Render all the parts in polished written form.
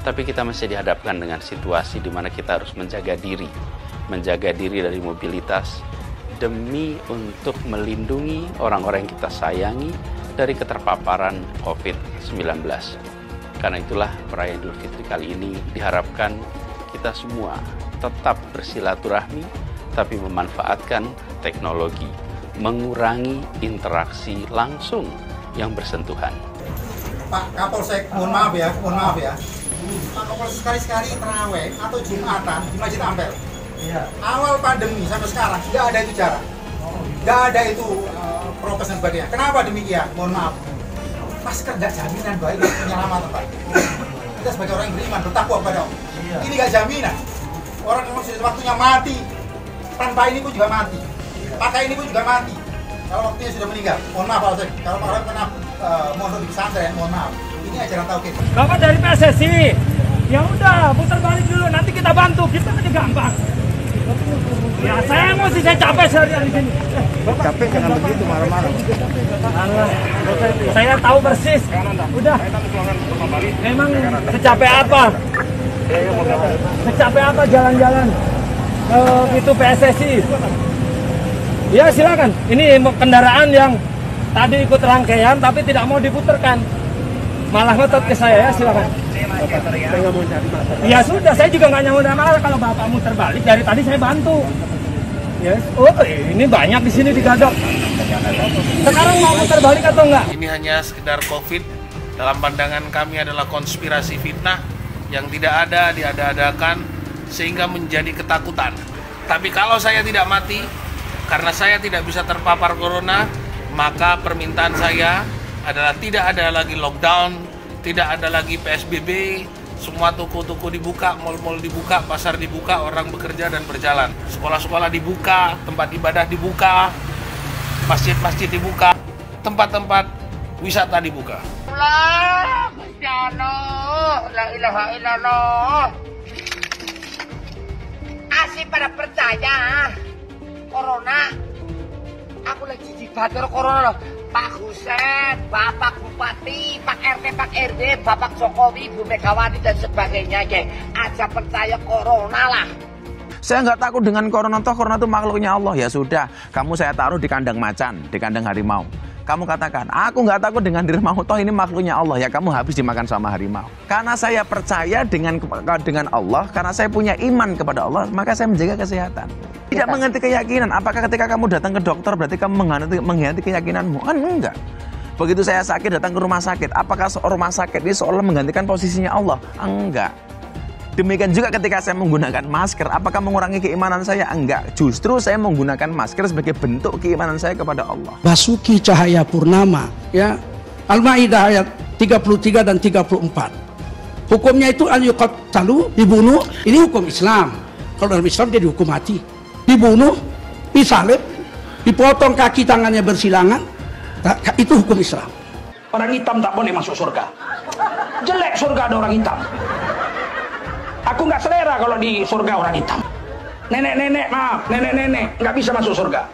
Tapi kita masih dihadapkan dengan situasi di mana kita harus menjaga diri dari mobilitas demi untuk melindungi orang-orang yang kita sayangi dari keterpaparan COVID-19. Karena itulah perayaan Idul Fitri kali ini diharapkan kita semua tetap bersilaturahmi, tapi memanfaatkan teknologi, mengurangi interaksi langsung yang bersentuhan. Pak Kapolsek, mohon maaf ya. Pak Kapolsek sekali-sekali terawih atau Jumatan di Masjid Ampel. Iya. Awal pandemi sampai sekarang nggak ada itu jarak, nggak ada itu prokes dan sebagainya. Kenapa demikian? Mohon maaf. Masker nggak jaminan baik penyelamatan Pak. Kita sebagai orang yang beriman bertakwa kepada Allah. Iya. Ini nggak jaminan. Orang yang sudah waktunya mati, tanpa ini pun juga mati. Pakai ini pun juga mati. Kalau waktunya sudah meninggal, mohon maaf Pak. Kalau orang pernah mondok di pesantren, mohon maaf. Ini ajaran tauhid. Bapak dari PSSI, ya udah putar balik dulu, nanti kita bantu, kita aja gampang. Ya saya emosi, saya capek seharian di sini. Capek jangan begitu marah-marah. Saya tahu persis. Udah. Memang secapek apa? Secapek apa jalan-jalan itu PSSI? Ya silakan. Ini kendaraan yang tadi ikut rangkaian tapi tidak mau diputarkan. Malah ngotot ke saya, ya silakan. Saya nggak mau cari masalah. Ya sudah, saya juga nggak nyamuk masalah kalau bapak muter balik. Dari tadi saya bantu. Yes. Oh, ini banyak di sini digadok. Sekarang mau muter balik atau enggak? Ini hanya sekedar COVID. Dalam pandangan kami adalah konspirasi fitnah yang tidak ada, diada-adakan sehingga menjadi ketakutan. Tapi kalau saya tidak mati, karena saya tidak bisa terpapar corona, maka permintaan saya adalah tidak ada lagi lockdown, tidak ada lagi PSBB, semua toko-toko dibuka, mal-mal dibuka, pasar dibuka, orang bekerja dan berjalan. Sekolah-sekolah dibuka, tempat ibadah dibuka, masjid-masjid dibuka, tempat-tempat wisata dibuka. La ilaha illallah. Asih pada percaya corona. Aku lagi dibater corona. Pak Husen, Bapak Bupati, Pak RT, Pak RW, Bapak Jokowi, Bu Megawati dan sebagainya, ya aja percaya corona lah. Saya nggak takut dengan corona, toh corona itu makhluknya Allah. Ya sudah, kamu saya taruh di kandang macan, di kandang harimau. Kamu katakan, aku nggak takut dengan harimau, toh ini makhluknya Allah. Ya kamu habis dimakan sama harimau. Karena saya percaya dengan Allah, karena saya punya iman kepada Allah, maka saya menjaga kesehatan. Tidak mengganti keyakinan. Apakah ketika kamu datang ke dokter berarti kamu mengganti keyakinanmu? Kan enggak. Begitu saya sakit datang ke rumah sakit, apakah rumah sakit ini seolah menggantikan posisinya Allah? Enggak. Demikian juga ketika saya menggunakan masker, apakah mengurangi keimanan saya? Enggak. Justru saya menggunakan masker sebagai bentuk keimanan saya kepada Allah. Basuki Cahaya Purnama, ya, Al-Maidah ayat 33 dan 34. Hukumnya itu an yuqattalu, dibunuh. Ini hukum Islam. Kalau dalam Islam dia dihukum mati. Dibunuh, disalib, dipotong kaki tangannya bersilangan. Itu hukum Islam. Orang hitam tak boleh masuk surga. Jelek surga ada orang hitam. Aku nggak selera kalau di surga orang hitam. Nenek-nenek, maaf, nenek-nenek nggak bisa masuk surga.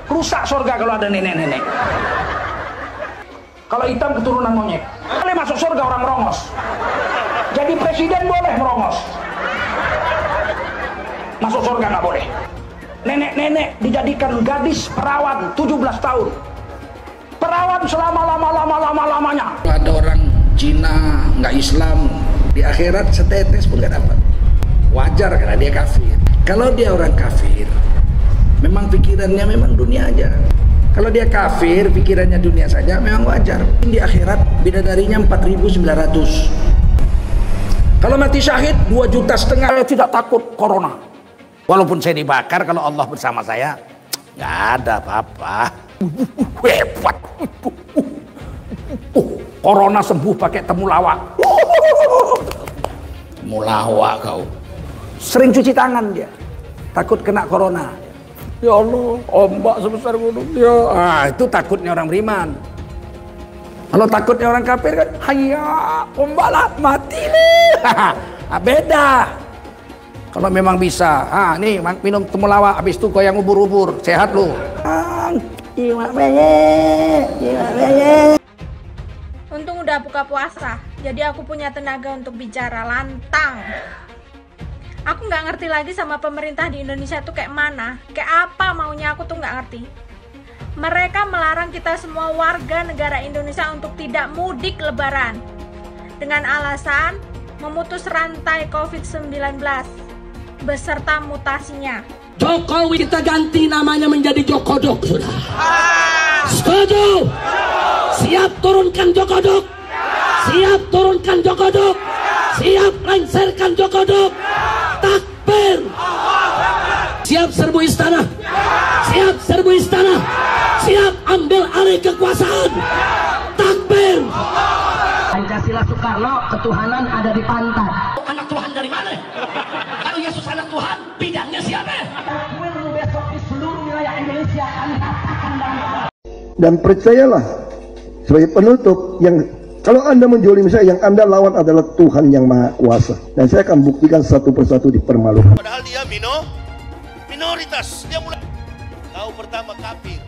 Rusak surga kalau ada nenek-nenek. Kalau hitam keturunan monyet. Boleh masuk surga orang merongos. Jadi presiden boleh merongos. Masuk surga nggak boleh. Nenek-nenek dijadikan gadis perawan 17 tahun. Perawan selama-lamanya. Ada orang Cina nggak Islam, di akhirat setetes pun nggak dapat. Wajar karena dia kafir. Kalau dia orang kafir, memang pikirannya memang dunia aja. Kalau dia kafir, pikirannya dunia saja, memang wajar. Di akhirat bidadarinya 4.900. Kalau mati syahid 2,5 juta. Saya tidak takut corona. Walaupun saya dibakar, kalau Allah bersama saya, nggak ada apa-apa. Hebat. Corona sembuh pakai temulawak. Temulawak kau. Sering cuci tangan dia. Takut kena corona. Ya Allah, ombak sebesar gunung dia. Itu takutnya orang beriman. Kalau takutnya orang kafir kan, hayya, ombaklah mati nih. Beda. Kalau memang bisa, nih minum temulawak, habis itu goyang ubur-ubur, sehat lu. Untung udah buka puasa, jadi aku punya tenaga untuk bicara lantang. Aku nggak ngerti lagi sama pemerintah di Indonesia tuh kayak mana, kayak apa maunya, aku tuh nggak ngerti. Mereka melarang kita semua warga negara Indonesia untuk tidak mudik lebaran dengan alasan memutus rantai COVID-19 beserta mutasinya. Jokowi kita ganti namanya menjadi Jokodok, sudah. Setuju? Siap turunkan Jokodok. Siap turunkan Jokodok. Siap lengserkan Jokodok. Takbir. Siap serbu istana. Siap serbu istana. Siap ambil alih kekuasaan. Takbir. Pancasila Soekarno, ketuhanan ada di pantat. Anak Tuhan dari mana? Kalau Yesus anak Tuhan, bidangnya siapa? Besok di seluruh wilayah Indonesia akan katakan dan percayalah sebagai penutup, yang kalau Anda menjolimi saya, yang Anda lawan adalah Tuhan yang Maha Kuasa, dan saya akan buktikan satu persatu dipermalukan. Padahal dia minoritas, dia mulai tahu pertama kafir,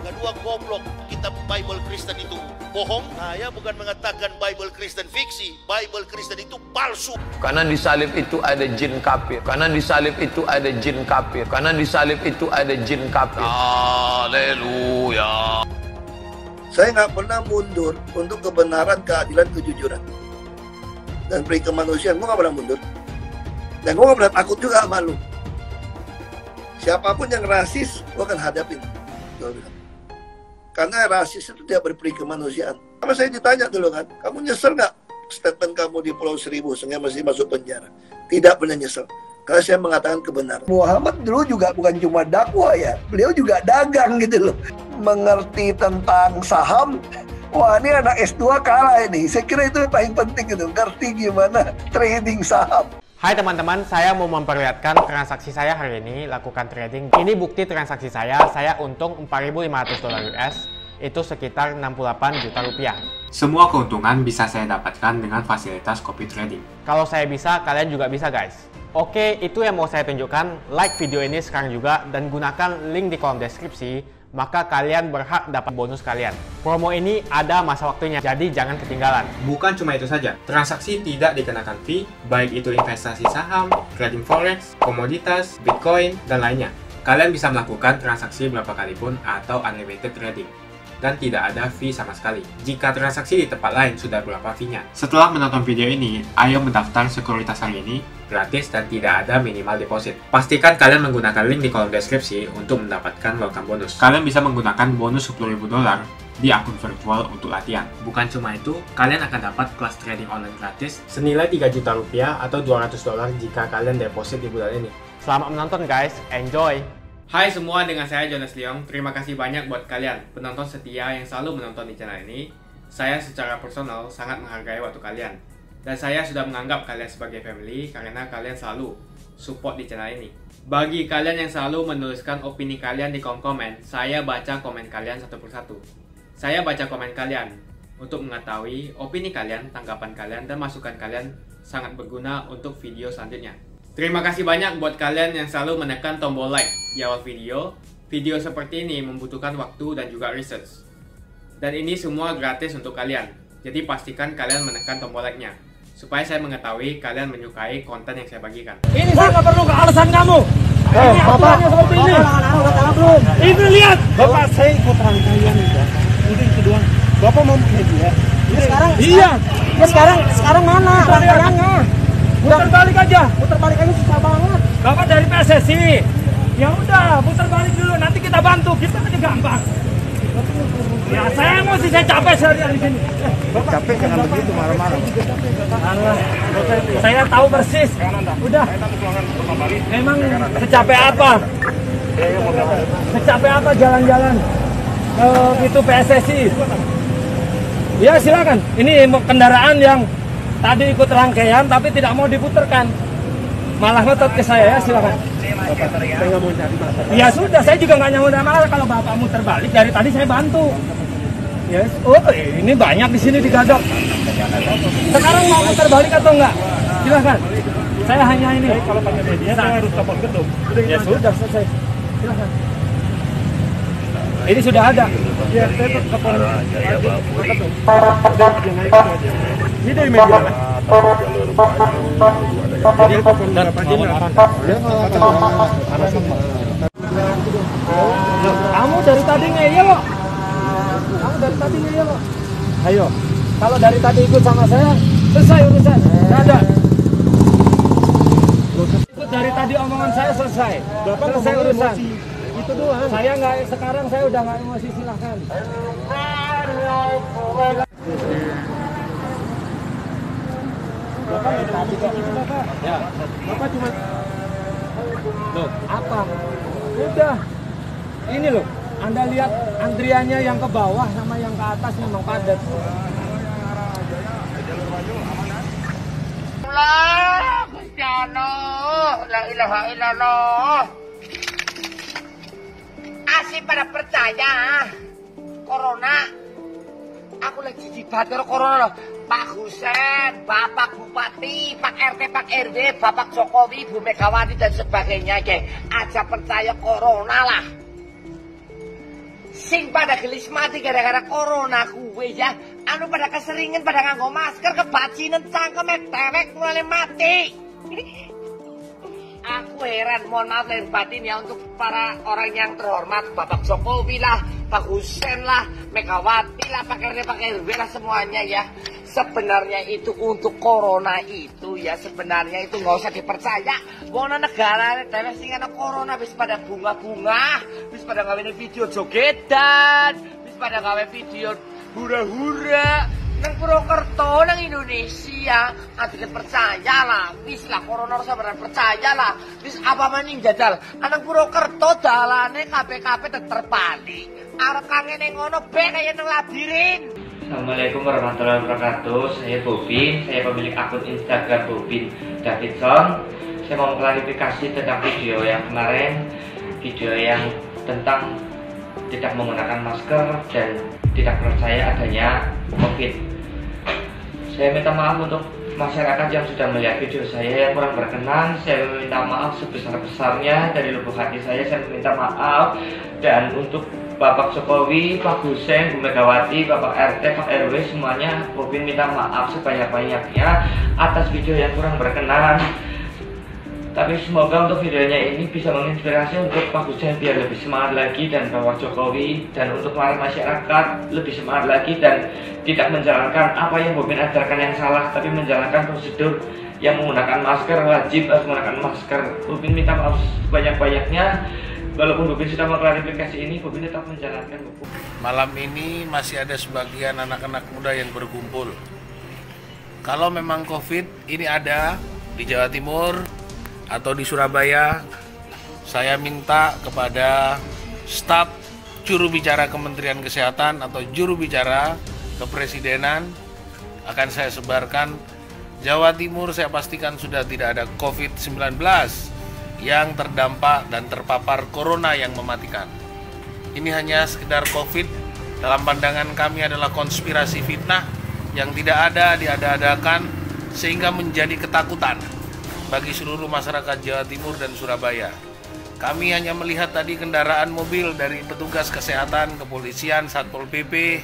kedua goblok. Kitab Bible Kristen itu bohong. Saya bukan mengatakan Bible Kristen fiksi, Bible Kristen itu palsu. Karena di salib itu ada jin kafir. Karena di salib itu ada jin kafir. Karena di salib itu ada jin kafir. Haleluya. Saya nggak pernah mundur untuk kebenaran, keadilan, kejujuran, dan peri kemanusiaan. Gue nggak pernah mundur, dan gue nggak pernah takut juga sama lu. Siapapun yang rasis, gue akan hadapin. Gue bilang. Karena rasis itu tidak berperi kemanusiaan. Sama saya ditanya dulu kan, kamu nyesel nggak statement kamu di Pulau Seribu sehingga masih masuk penjara? Tidak pernah nyesel. Karena saya mengatakan kebenaran. Muhammad dulu juga bukan cuma dakwah ya, beliau juga dagang gitu loh. Mengerti tentang saham, wah ini anak S2 kalah ini. Saya kira itu yang paling penting gitu, ngerti gimana trading saham. Hai teman-teman, saya mau memperlihatkan transaksi saya hari ini lakukan trading. Ini bukti transaksi saya untung $4.500 US, itu sekitar 68 juta rupiah. Semua keuntungan bisa saya dapatkan dengan fasilitas copy trading. Kalau saya bisa, kalian juga bisa guys. Oke, itu yang mau saya tunjukkan. Like video ini sekarang juga dan gunakan link di kolom deskripsi, maka kalian berhak dapat bonus kalian. Promo ini ada masa waktunya, jadi jangan ketinggalan. Bukan cuma itu saja, transaksi tidak dikenakan fee, baik itu investasi saham, trading forex, komoditas, bitcoin, dan lainnya. Kalian bisa melakukan transaksi berapa kali pun atau unlimited trading, dan tidak ada fee sama sekali. Jika transaksi di tempat lain sudah berapa fee-nya. Setelah menonton video ini, ayo mendaftar sekuritas hari ini, gratis dan tidak ada minimal deposit. Pastikan kalian menggunakan link di kolom deskripsi untuk mendapatkan welcome bonus. Kalian bisa menggunakan bonus $10.000 di akun virtual untuk latihan. Bukan cuma itu, kalian akan dapat kelas trading online gratis senilai 3 juta rupiah atau $200 jika kalian deposit di bulan ini. Selamat menonton guys, enjoy! Hai semua, dengan saya Jonas Leong. Terima kasih banyak buat kalian, penonton setia yang selalu menonton di channel ini. Saya secara personal sangat menghargai waktu kalian. Dan saya sudah menganggap kalian sebagai family karena kalian selalu support di channel ini. Bagi kalian yang selalu menuliskan opini kalian di kolom komen, saya baca komen kalian satu persatu. Saya baca komen kalian untuk mengetahui opini kalian, tanggapan kalian, dan masukan kalian sangat berguna untuk video selanjutnya. Terima kasih banyak buat kalian yang selalu menekan tombol like di awal video. Video seperti ini membutuhkan waktu dan juga research. Dan ini semua gratis untuk kalian. Jadi pastikan kalian menekan tombol like-nya, supaya saya mengetahui kalian menyukai konten yang saya bagikan. Ini saya nggak perlu ke alasan kamu. Ini aturannya seperti ini. Ini lihat. Bapak, saya ikut rangkaian juga. Mungkin kedua. Bapak mau media. Ya sekarang. Iya. Ya sekarang mana rangkaiannya? Putar balik aja. Putar balik aja susah banget. Bapak dari PSSI. Ya udah, putar balik dulu. Nanti kita bantu. Kita aja gampang. Ya saya emosi, saya capek seharian di sini. Capek jangan begitu marah-marah. Saya tahu persis. Udah. Memang secapek apa? Secapek apa jalan-jalan itu PSSI? Ya silakan. Ini kendaraan yang tadi ikut rangkaian tapi tidak mau diputarkan. Malah ngotot ke saya, ya silakan. Saya nggak mau cari masalah. Ya sudah, saya juga nggak nyamun masalah kalau bapak muter balik. Dari tadi saya bantu. Yes. Oh, ini banyak di sini digadok. Sekarang mau muter balik atau enggak? Silakan. Saya hanya ini. Kalau pakai media saya harus telepon gedung. Ya sudah selesai. Silakan. Ini sudah ada. Ini dari media. Kamu dari tadi ngeyel loh. Ayo, kalau dari tadi ikut sama saya, selesai urusan. Nggak ada. Ikut dari tadi omongan saya selesai. Selesai urusan. Itu doang. Saya nggak, sekarang saya udah nggak emosi, silahkan. Bapak ya tadi kok. Ya. Bapak cuma loh, apa? Udah. Ini loh, Anda lihat antriannya yang ke bawah sama yang ke atas memang padat. Allah, Gusti Allah, la ilaha illallah. Asih pada percaya corona. Aku lagi jibat karo corona. Pak Husen, Bapak Bupati, Pak RT, Pak RW, Bapak Jokowi, Bu Megawati dan sebagainya, aja percaya corona lah. Sing pada gelis mati gara-gara corona kuwe ya, anu pada keseringan pada nganggo masker, kebacinan cangkeme tewek mulai mati. Aku heran, mohon maaf lahir batin ya untuk para orang yang terhormat, Bapak Jokowi lah, Pak Husen lah, Megawati lah, Pak RT, Pak RW lah semuanya ya. Sebenarnya itu untuk corona itu ya, sebenarnya itu nggak usah dipercaya. Wono negara dhewe sing ana corona wis pada bunga-bunga, wis pada gawe video jogedan, wis pada gawe video hura-hura. Nang Purwokerto, nang Indonesia, aja percaya lah, wis lah corona harus percaya lah, wis apa maning jajal. Nang Purwokerto dalane kabeh-kabeh terpali, arep kangene ngono be kaya nang labirin. Assalamualaikum warahmatullahi wabarakatuh. Saya Bobin, saya pemilik akun Instagram Bobin Davidson. Saya mau klarifikasi tentang video yang kemarin, video yang tentang tidak menggunakan masker dan tidak percaya adanya COVID. Saya minta maaf untuk masyarakat yang sudah melihat video saya yang kurang berkenan. Saya meminta maaf sebesar-besarnya dari lubuk hati saya minta maaf. Dan untuk Bapak Jokowi, Pak Husen, Bu Megawati, Bapak RT, Pak RW semuanya, Bobin minta maaf sebanyak-banyaknya atas video yang kurang berkenan. Tapi semoga untuk videonya ini bisa menginspirasi untuk Pak Husen biar lebih semangat lagi, dan Bapak Jokowi, dan untuk para masyarakat lebih semangat lagi dan tidak menjalankan apa yang Bobin ajarkan yang salah, tapi menjalankan prosedur yang menggunakan masker, wajib harus menggunakan masker. Bobin minta maaf sebanyak-banyaknya. Walaupun Bobin sudah mengklarifikasi ini, Bobin tetap menjalankan hukum. Malam ini masih ada sebagian anak-anak muda yang berkumpul. Kalau memang COVID ini ada di Jawa Timur atau di Surabaya, saya minta kepada staf juru bicara Kementerian Kesehatan atau juru bicara Kepresidenan, akan saya sebarkan. Jawa Timur saya pastikan sudah tidak ada COVID-19 yang terdampak dan terpapar corona yang mematikan. Ini hanya sekedar COVID, dalam pandangan kami adalah konspirasi fitnah yang tidak ada diada-adakan sehingga menjadi ketakutan bagi seluruh masyarakat Jawa Timur dan Surabaya. Kami hanya melihat tadi kendaraan mobil dari petugas kesehatan, kepolisian, Satpol PP,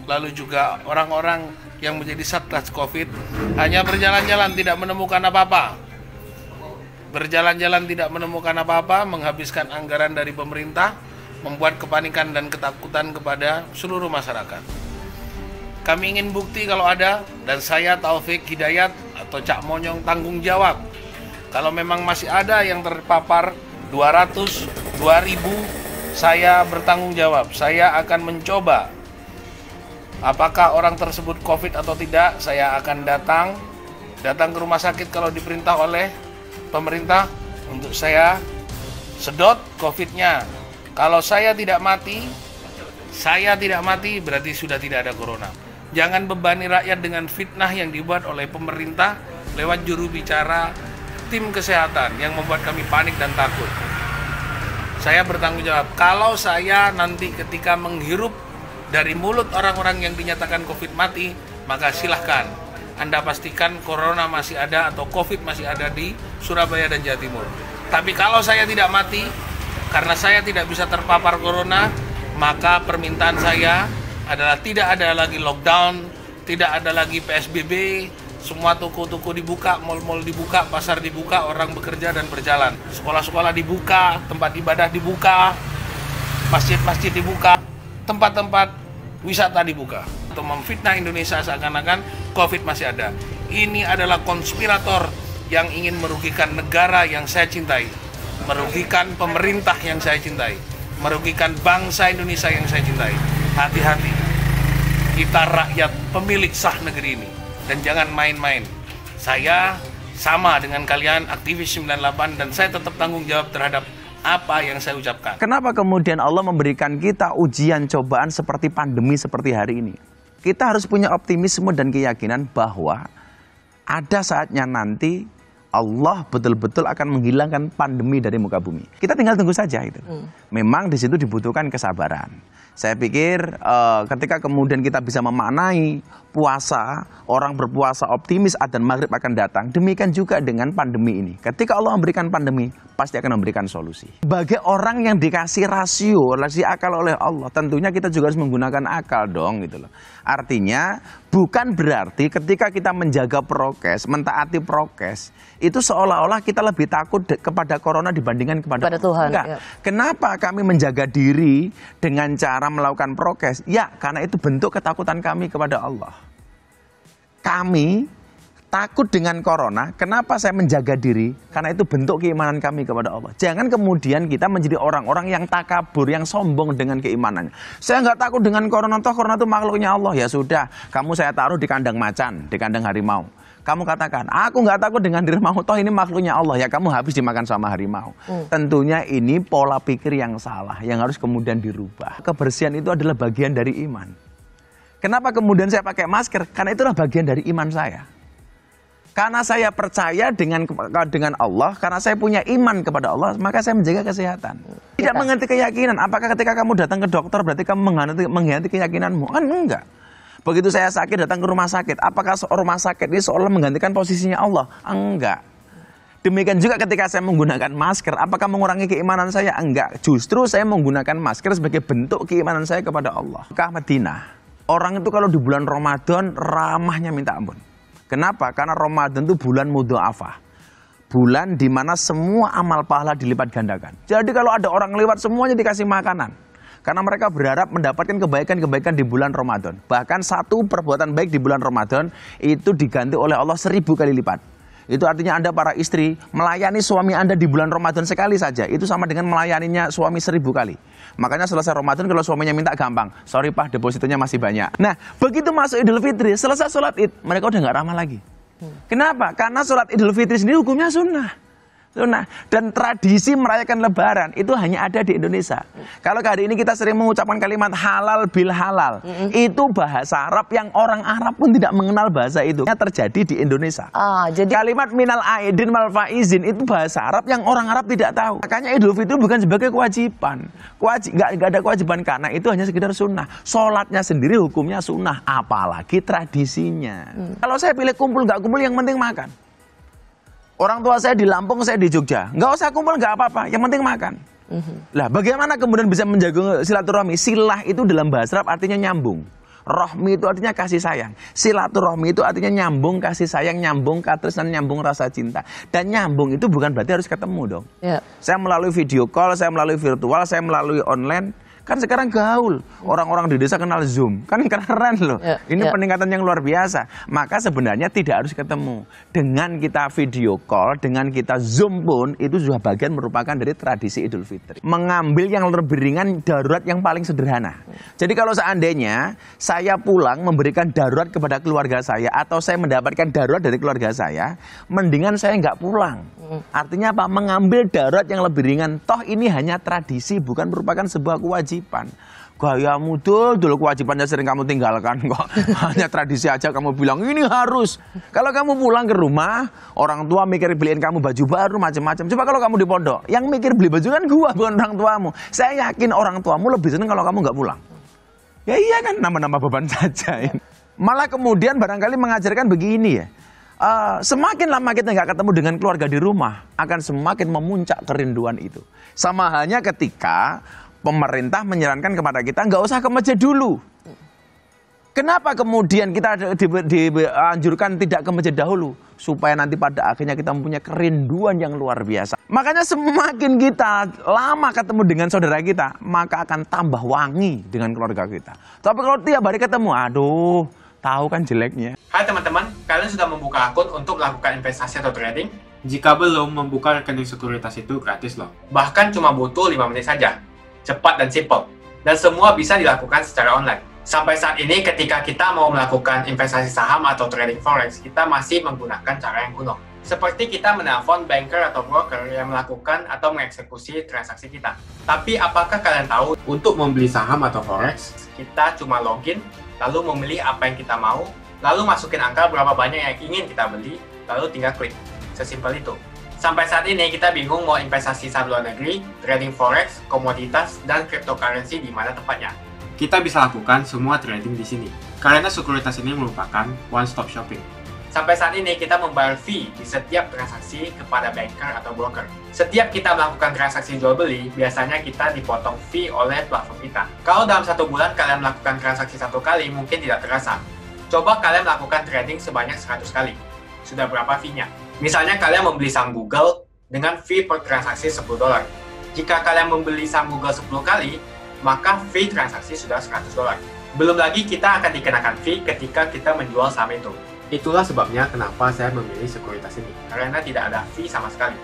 lalu juga orang-orang yang menjadi satgas COVID hanya berjalan-jalan tidak menemukan apa-apa. Berjalan-jalan tidak menemukan apa-apa, menghabiskan anggaran dari pemerintah, membuat kepanikan dan ketakutan kepada seluruh masyarakat. Kami ingin bukti kalau ada, dan saya Taufik Hidayat atau Cak Monyong tanggung jawab. Kalau memang masih ada yang terpapar 200, 2000, saya bertanggung jawab. Saya akan mencoba apakah orang tersebut COVID atau tidak. Saya akan datang ke rumah sakit kalau diperintah oleh pemerintah untuk saya sedot COVID-nya. Kalau saya tidak mati berarti sudah tidak ada corona. Jangan bebani rakyat dengan fitnah yang dibuat oleh pemerintah lewat juru bicara tim kesehatan yang membuat kami panik dan takut. Saya bertanggung jawab. Kalau saya nanti ketika menghirup dari mulut orang-orang yang dinyatakan COVID mati, maka silahkan Anda pastikan corona masih ada atau COVID masih ada di Surabaya dan Jawa Timur. Tapi kalau saya tidak mati, karena saya tidak bisa terpapar corona, Maka permintaan saya adalah tidak ada lagi lockdown, tidak ada lagi PSBB, semua toko-toko dibuka, mal-mal dibuka, pasar dibuka, orang bekerja dan berjalan. Sekolah-sekolah dibuka, tempat ibadah dibuka, masjid-masjid dibuka, tempat-tempat wisata dibuka. Untuk memfitnah Indonesia seakan-akan COVID masih ada. Ini adalah konspirator yang ingin merugikan negara yang saya cintai, merugikan pemerintah yang saya cintai, merugikan bangsa Indonesia yang saya cintai. Hati-hati, kita rakyat pemilik sah negeri ini, dan jangan main-main. Saya sama dengan kalian, aktivis 98, dan saya tetap tanggung jawab terhadap apa yang saya ucapkan. Kenapa kemudian Allah memberikan kita ujian cobaan seperti pandemi seperti hari ini? Kita harus punya optimisme dan keyakinan bahwa ada saatnya nanti Allah betul-betul akan menghilangkan pandemi dari muka bumi. Kita tinggal tunggu saja itu. Memang di situ dibutuhkan kesabaran. Saya pikir ketika kemudian kita bisa memaknai puasa, orang berpuasa optimis adzan maghrib akan datang. Demikian juga dengan pandemi ini. Ketika Allah memberikan pandemi, pasti akan memberikan solusi. Bagi orang yang dikasih rasio akal oleh Allah, tentunya kita juga harus menggunakan akal dong gitu loh. Artinya bukan berarti ketika kita menjaga prokes, mentaati prokes, itu seolah-olah kita lebih takut kepada corona dibandingkan kepada Tuhan. Enggak. Ya. Kenapa kami menjaga diri dengan cara melakukan prokes? Ya, karena itu bentuk ketakutan kami kepada Allah. Kami takut dengan corona, kenapa saya menjaga diri? Karena itu bentuk keimanan kami kepada Allah. Jangan kemudian kita menjadi orang-orang yang takabur, yang sombong dengan keimanannya. Saya nggak takut dengan corona, toh corona itu makhluknya Allah. Ya sudah, kamu saya taruh di kandang macan, di kandang harimau. Kamu katakan, aku nggak takut dengan harimau, toh ini makhluknya Allah. Ya kamu habis dimakan sama harimau. Tentunya ini pola pikir yang salah, yang harus kemudian dirubah. Kebersihan itu adalah bagian dari iman. Kenapa kemudian saya pakai masker? Karena itulah bagian dari iman saya. Karena saya percaya dengan Allah, karena saya punya iman kepada Allah, maka saya menjaga kesehatan. Tidak mengganti keyakinan. Apakah ketika kamu datang ke dokter berarti kamu mengganti keyakinanmu? Kan enggak. Begitu saya sakit datang ke rumah sakit, apakah rumah sakit ini seolah menggantikan posisinya Allah? Enggak. Demikian juga ketika saya menggunakan masker, apakah mengurangi keimanan saya? Enggak. Justru saya menggunakan masker sebagai bentuk keimanan saya kepada Allah. Mekah Madinah, orang itu kalau di bulan Ramadan ramahnya minta ampun. Kenapa? Karena Ramadan itu bulan mudha'afah. Bulan di mana semua amal pahala dilipat gandakan. Jadi kalau ada orang lewat semuanya dikasih makanan. Karena mereka berharap mendapatkan kebaikan-kebaikan di bulan Ramadan. Bahkan satu perbuatan baik di bulan Ramadan itu diganti oleh Allah 1000 kali lipat. Itu artinya Anda para istri melayani suami Anda di bulan Ramadan sekali saja. Itu sama dengan melayaninya suami 1000 kali. Makanya selesai Ramadan kalau suaminya minta gampang. Sorry Pak, depositonya masih banyak. Nah, begitu masuk Idul Fitri, selesai sholat Id, mereka udah nggak ramah lagi. Kenapa? Karena sholat Idul Fitri sendiri hukumnya sunnah. Dan tradisi merayakan Lebaran itu hanya ada di Indonesia. Kalau hari ini kita sering mengucapkan kalimat halal bil halal, itu bahasa Arab yang orang Arab pun tidak mengenal bahasa itu. Terjadi di Indonesia. Jadi kalimat minal aidin wal faizin itu bahasa Arab yang orang Arab tidak tahu. Makanya Idul Fitri bukan sebagai kewajiban. Nggak ada kewajiban karena itu hanya sekedar sunnah. Sholatnya sendiri hukumnya sunnah, apalagi tradisinya. Kalau saya pilih kumpul nggak kumpul, yang penting makan. Orang tua saya di Lampung, saya di Jogja. Nggak usah kumpul, nggak apa-apa. Yang penting makan. Lah, bagaimana kemudian bisa menjaga silaturahmi? Silah itu dalam bahasa Arab artinya nyambung. Rohmi itu artinya kasih sayang. Silaturahmi itu artinya nyambung kasih sayang, nyambung katresnan, nyambung rasa cinta. Dan nyambung itu bukan berarti harus ketemu dong. Saya melalui video call, saya melalui virtual, saya melalui online. Kan sekarang gaul, orang-orang di desa kenal Zoom, kan keren loh. Ini peningkatan yang luar biasa. Maka sebenarnya tidak harus ketemu. Dengan kita video call, dengan kita Zoom pun, itu juga bagian merupakan dari tradisi Idul Fitri. Mengambil yang lebih ringan, darurat yang paling sederhana. Jadi kalau seandainya saya pulang memberikan darurat kepada keluarga saya, atau saya mendapatkan darurat dari keluarga saya, mendingan saya nggak pulang. Artinya apa? Mengambil darurat yang lebih ringan. Toh ini hanya tradisi, bukan merupakan sebuah kewajiban. Gayamu dulu kewajibannya sering kamu tinggalkan kok. Hanya tradisi aja kamu bilang ini harus. Kalau kamu pulang ke rumah, orang tua mikir beliin kamu baju baru macam-macam. Coba kalau kamu di pondok, yang mikir beli baju kan gua, bukan orang tuamu. Saya yakin orang tuamu lebih senang kalau kamu nggak pulang. Ya iya kan, nambah-nambah beban saja. Malah kemudian barangkali mengajarkan begini ya. Semakin lama kita nggak ketemu dengan keluarga di rumah, akan semakin memuncak kerinduan itu. Sama halnya ketika pemerintah menyarankan kepada kita nggak usah ke masjid dulu. Kenapa kemudian kita dianjurkan tidak ke masjid dahulu? Supaya nanti pada akhirnya kita mempunyai kerinduan yang luar biasa. Makanya semakin kita lama ketemu dengan saudara kita, maka akan tambah wangi dengan keluarga kita. Tapi kalau tiap hari ketemu, aduh, tahu kan jeleknya. Hai teman-teman, kalian sudah membuka akun untuk melakukan investasi atau trading? Jika belum, membuka rekening sekuritas itu gratis loh. Bahkan cuma butuh 5 menit saja. Cepat dan simple. Dan semua bisa dilakukan secara online. Sampai saat ini ketika kita mau melakukan investasi saham atau trading forex, kita masih menggunakan cara yang kuno. Seperti kita menelpon banker atau broker yang melakukan atau mengeksekusi transaksi kita. Tapi apakah kalian tahu, untuk membeli saham atau forex, kita cuma login, lalu memilih apa yang kita mau, lalu masukin angka berapa banyak yang ingin kita beli, lalu tinggal klik. Sesimpel itu. Sampai saat ini kita bingung mau investasi saham luar negeri, trading forex, komoditas, dan cryptocurrency di mana tempatnya. Kita bisa lakukan semua trading di sini, karena sekuritas ini merupakan one-stop shopping. Sampai saat ini kita membayar fee di setiap transaksi kepada banker atau broker. Setiap kita melakukan transaksi jual beli, biasanya kita dipotong fee oleh platform kita. Kalau dalam 1 bulan kalian melakukan transaksi 1 kali, mungkin tidak terasa. Coba kalian melakukan trading sebanyak 100 kali. Sudah berapa fee-nya? Misalnya kalian membeli saham Google dengan fee per transaksi $10. Jika kalian membeli saham Google 10 kali, maka fee transaksi sudah $100. Belum lagi kita akan dikenakan fee ketika kita menjual saham itu. Itulah sebabnya kenapa saya memilih sekuritas ini, karena tidak ada fee sama sekali.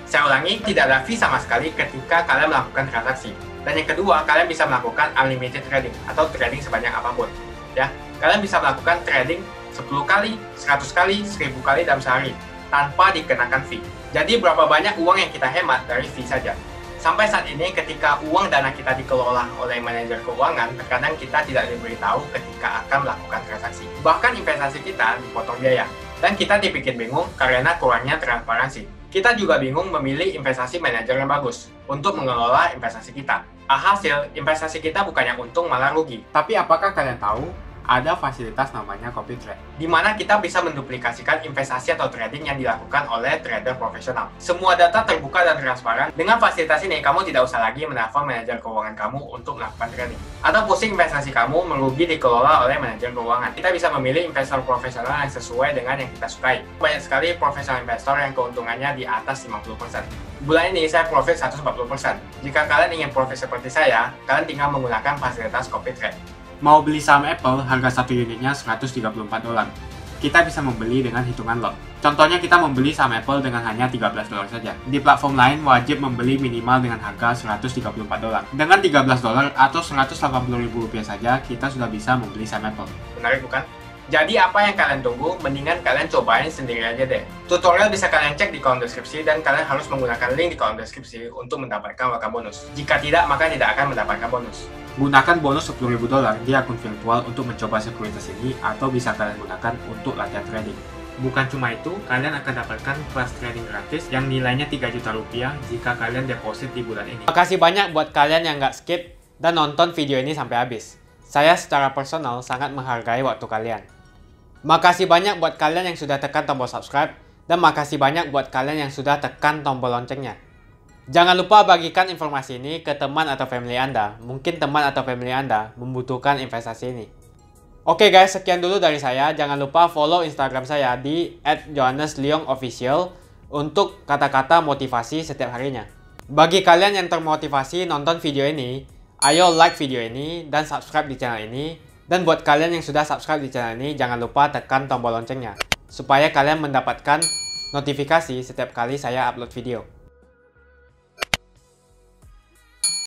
Saya ulangi, tidak ada fee sama sekali ketika kalian melakukan transaksi. Dan yang kedua, kalian bisa melakukan unlimited trading atau trading sebanyak apapun. Ya, kalian bisa melakukan trading 10 kali, 100 kali, 1000 kali dalam sehari tanpa dikenakan fee. Jadi berapa banyak uang yang kita hemat dari fee saja. Sampai saat ini ketika uang dana kita dikelola oleh manajer keuangan, terkadang kita tidak diberitahu ketika akan melakukan transaksi. Bahkan investasi kita dipotong biaya. Dan kita dibikin bingung karena kurangnya transparansi. Kita juga bingung memilih investasi manajer yang bagus untuk mengelola investasi kita. Alhasil, investasi kita bukannya untung malah rugi. Tapi apakah kalian tahu? Ada fasilitas namanya copy trade, di mana kita bisa menduplikasikan investasi atau trading yang dilakukan oleh trader profesional. Semua data terbuka dan transparan. Dengan fasilitas ini, kamu tidak usah lagi menelpon manajer keuangan kamu untuk melakukan trading. Atau pusing investasi kamu merugi dikelola oleh manajer keuangan. Kita bisa memilih investor profesional yang sesuai dengan yang kita sukai. Banyak sekali profesional investor yang keuntungannya di atas 50%. Bulan ini saya profit 140%. Jika kalian ingin profit seperti saya, kalian tinggal menggunakan fasilitas copy trade. Mau beli saham Apple, harga 1 unitnya $134. Kita bisa membeli dengan hitungan lot. Contohnya kita membeli saham Apple dengan hanya $13 saja. Di platform lain wajib membeli minimal dengan harga $134. Dengan $13 atau Rp180.000 saja, kita sudah bisa membeli saham Apple. Menarik bukan? Jadi apa yang kalian tunggu, mendingan kalian cobain sendiri aja deh. Tutorial bisa kalian cek di kolom deskripsi dan kalian harus menggunakan link di kolom deskripsi untuk mendapatkan welcome bonus. Jika tidak, maka tidak akan mendapatkan bonus. Gunakan bonus $10.000 di akun virtual untuk mencoba sekuritas ini atau bisa kalian gunakan untuk latihan trading. Bukan cuma itu, kalian akan dapatkan kelas trading gratis yang nilainya Rp3 juta jika kalian deposit di bulan ini. Makasih banyak buat kalian yang nggak skip dan nonton video ini sampai habis. Saya secara personal sangat menghargai waktu kalian. Makasih banyak buat kalian yang sudah tekan tombol subscribe dan makasih banyak buat kalian yang sudah tekan tombol loncengnya. Jangan lupa bagikan informasi ini ke teman atau family Anda. Mungkin teman atau family Anda membutuhkan investasi ini. Oke guys, sekian dulu dari saya. Jangan lupa follow Instagram saya di @johannesleongofficial untuk kata-kata motivasi setiap harinya. Bagi kalian yang termotivasi nonton video ini, ayo like video ini dan subscribe di channel ini. Dan buat kalian yang sudah subscribe di channel ini, jangan lupa tekan tombol loncengnya supaya kalian mendapatkan notifikasi setiap kali saya upload video.